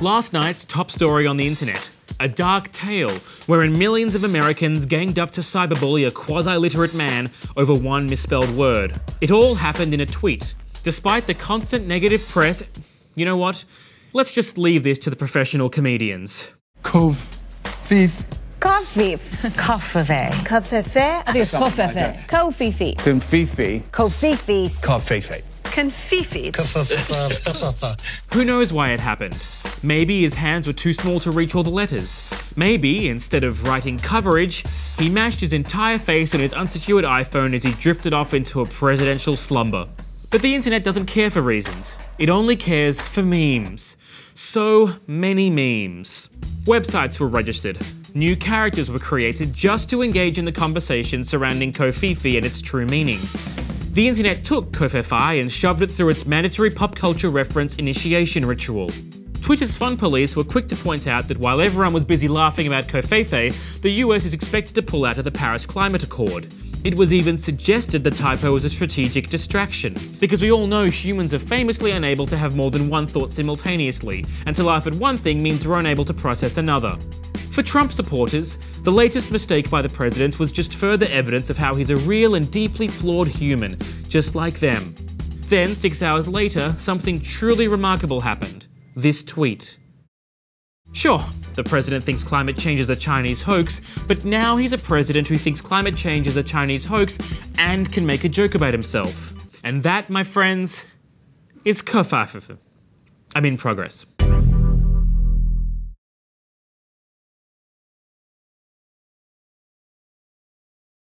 Last night's top story on the internet. A dark tale wherein millions of Americans ganged up to cyberbully a quasi-literate man over one misspelled word. It all happened in a tweet. Despite the constant negative press, you know what? Let's just leave this to the professional comedians. Covfefe. Covfefe. Covfefe. Covfefe. I think it's Covfefe. Covfefe. Covfefe. Covfefe. Covfefe. Covfefe. Who knows why it happened? Maybe his hands were too small to reach all the letters. Maybe, instead of writing coverage, he mashed his entire face on his unsecured iPhone as he drifted off into a presidential slumber. But the internet doesn't care for reasons. It only cares for memes. So many memes. Websites were registered. New characters were created just to engage in the conversation surrounding Covfefe and its true meaning. The internet took Covfefe and shoved it through its mandatory pop culture reference initiation ritual. Twitter's fun police were quick to point out that while everyone was busy laughing about Covfefe, the US is expected to pull out of the Paris Climate Accord. It was even suggested that Typo was a strategic distraction, because we all know humans are famously unable to have more than one thought simultaneously, and to laugh at one thing means we're unable to process another. For Trump supporters, the latest mistake by the president was just further evidence of how he's a real and deeply flawed human, just like them. Then, 6 hours later, something truly remarkable happened. This tweet. Sure, the president thinks climate change is a Chinese hoax, but now he's a president who thinks climate change is a Chinese hoax and can make a joke about himself. And that, my friends, is Covfefe. I'm in progress.